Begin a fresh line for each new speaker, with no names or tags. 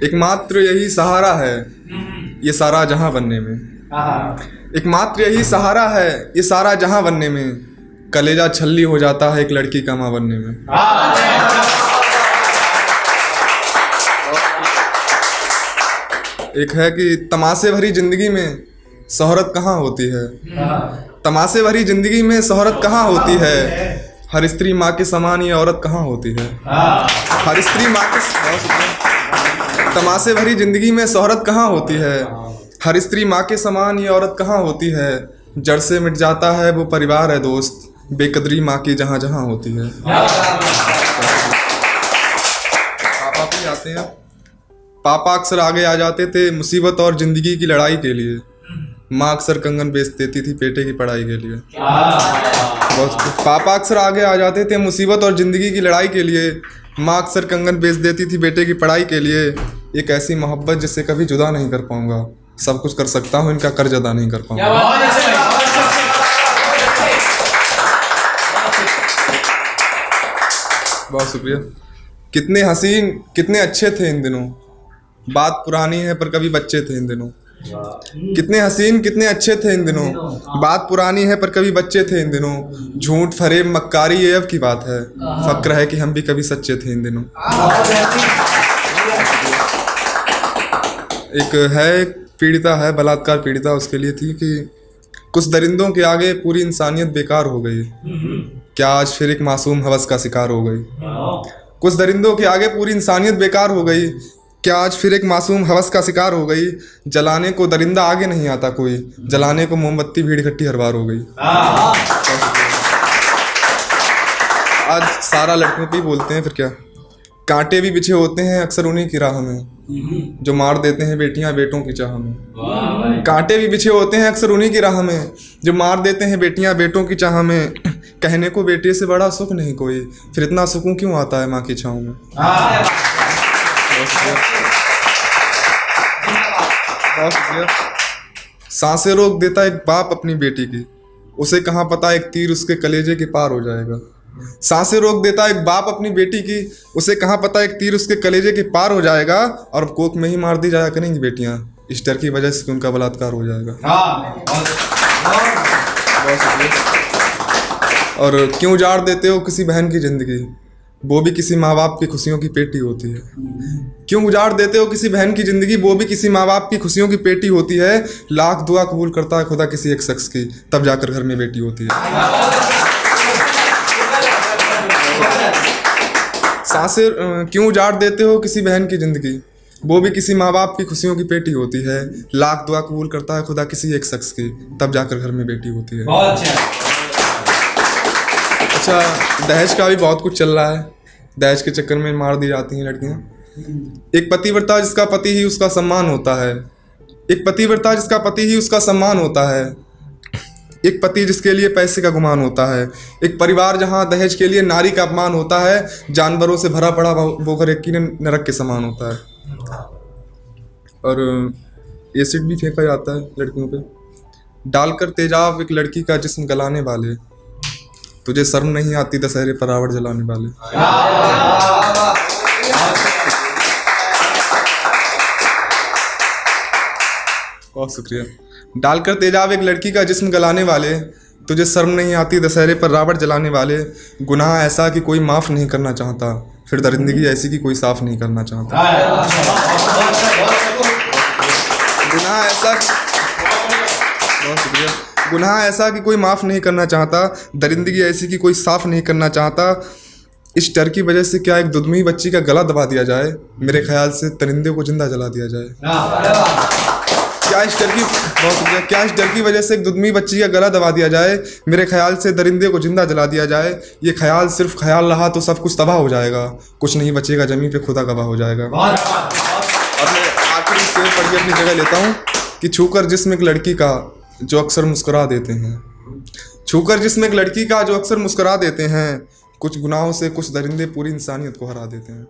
एकमात्र यही सहारा है ये सारा जहां बनने में। एकमात्र यही सहारा है ये सारा जहां बनने में। कलेजा छल्ली हो जाता है एक लड़की का मां बनने में। एक है कि तमाशे भरी जिंदगी में शोहरत कहाँ होती है। तमाशे भरी जिंदगी में शोहरत कहाँ होती है। हर स्त्री माँ के समान ये औरत कहाँ होती है। हर स्त्री माँ के तमाशे भरी जिंदगी में शोहरत कहाँ होती है। हर स्त्री माँ के समान ये औरत कहाँ होती है। जड़ से मिट जाता है वो परिवार है दोस्त, बेकदरी माँ की जहाँ जहाँ होती है। पापा भी आते हैं। पापा अक्सर आगे आ जाते थे मुसीबत और ज़िंदगी की लड़ाई के लिए। माँ अक्सर कंगन बेच देती थी बेटे की पढ़ाई के लिए। पापा अक्सर आगे आ जाते थे मुसीबत और ज़िंदगी की लड़ाई के लिए। माँ अक्सर कंगन बेच देती थी बेटे की पढ़ाई के लिए। एक ऐसी मोहब्बत जिससे कभी जुदा नहीं कर पाऊँगा। सब कुछ कर सकता हूँ इनका कर्ज अदा नहीं कर पाऊँगा। बहुत शुक्रिया। कितने हसीन कितने अच्छे थे इन दिनों। बात पुरानी है पर कभी बच्चे थे इन दिनों। कितने हसीन कितने अच्छे थे इन दिनों। बात पुरानी है पर कभी बच्चे थे इन दिनों। झूठ फरेब मक्कारी ये अब की बात है। फक्र है कि हम भी कभी सच्चे थे इन दिनों। एक है पीड़िता है बलात्कार पीड़िता, उसके लिए थी कि कुछ दरिंदों के आगे पूरी इंसानियत बेकार हो गई। क्या आज फिर एक मासूम हवस का शिकार हो गई। कुछ दरिंदों के आगे पूरी इंसानियत बेकार हो गई। क्या आज फिर एक मासूम हवस का शिकार हो गई। जलाने को दरिंदा आगे नहीं आता कोई, जलाने को मोमबत्ती भीड़ इकट्ठी हर बार हो गई। आज सारा लड़कों पे ही बोलते हैं फिर क्या। कांटे भी बिछे होते हैं अक्सर उन्हीं की राह में, जो मार देते हैं बेटियां बेटों की चाह में। कांटे भी बिछे होते हैं अक्सर उन्हीं की राह में, जो मार देते हैं बेटियां बेटों की चाह में। कहने को बेटे से बड़ा सुख नहीं कोई, फिर इतना सुकून क्यों आता है माँ की छाँव में। सांसें रोक देता एक बाप अपनी बेटी की, उसे कहाँ पता एक तीर उसके कलेजे के पार हो जाएगा। सांसें रोक देता एक बाप अपनी बेटी की, उसे कहाँ पता एक तीर उसके कलेजे के पार हो जाएगा। और अब कोख में ही मार दी जाया करेंगी बेटियां, इस डर की वजह से कि उनका बलात्कार हो जाएगा। और क्यों उजाड़ देते हो किसी बहन की जिंदगी, वो भी किसी माँ बाप की खुशियों की पेटी होती है। क्यों उजाड़ देते हो किसी बहन की जिंदगी, वो भी किसी माँ बाप की खुशियों की पेटी होती है। लाख दुआ कबूल करता है खुदा किसी एक शख्स की, तब जाकर घर में बेटी होती है। सांसें क्यों उजाड़ देते हो किसी बहन की जिंदगी, वो भी किसी माँ बाप की खुशियों की पेटी होती है। लाख दुआ कबूल करता है खुदा किसी एक शख्स की, तब जाकर घर में बेटी होती है। अच्छा, दहेज का भी बहुत कुछ चल रहा है। दहेज के चक्कर में मार दी जाती हैं लड़कियां। एक पतिव्रता जिसका पति ही उसका सम्मान होता है। एक पतिव्रता जिसका पति ही उसका सम्मान होता है। एक पति जिसके लिए पैसे का गुमान होता है। एक परिवार जहां दहेज के लिए नारी का अपमान होता है। जानवरों से भरा पड़ा वो घर यकीनन नरक के समान होता है। और एसिड भी फेंका जाता है लड़कियों पे। डालकर तेजाब एक लड़की का जिस्म गलाने वाले, तुझे शर्म नहीं आती दशहरे पर रावण जलाने वाले। बहुत शुक्रिया। डालकर तेजाब एक लड़की का जिस्म गलाने वाले, तुझे शर्म नहीं आती दशहरे पर रावण जलाने वाले। गुनाह ऐसा कि कोई माफ़ नहीं करना चाहता, फिर दरिंदगी ऐसी कि कोई साफ नहीं करना चाहता। गुनाह ऐसा, बहुत शुक्रिया। गुनाह ऐसा कि कोई माफ़ नहीं करना चाहता, दरिंदगी ऐसी कि कोई साफ नहीं करना चाहता। इस डर की वजह से क्या एक दुधमी बच्ची का गला दबा दिया जाए, मेरे ख्याल से दरिंदे को जिंदा जला दिया जाए। क्या इस डर की वजह से एक दुधमी बच्ची का गला दबा दिया जाए, मेरे ख्याल से दरिंदे को जिंदा जला दिया जाए। ये ख्याल सिर्फ ख्याल रहा तो सब कुछ तबाह हो जाएगा, कुछ नहीं बचेगा ज़मीन पे खुदा गवाह हो जाएगा। और मैं आखिरी शेर पढ़ के अपनी जगह लेता हूँ कि छूकर जिस्म एक लड़की का जो अक्सर मुस्कुरा देते हैं। छूकर जिस्म एक लड़की का जो अक्सर मुस्कुरा देते हैं। कुछ गुनाहों से कुछ दरिंदे पूरी इंसानियत को हरा देते हैं।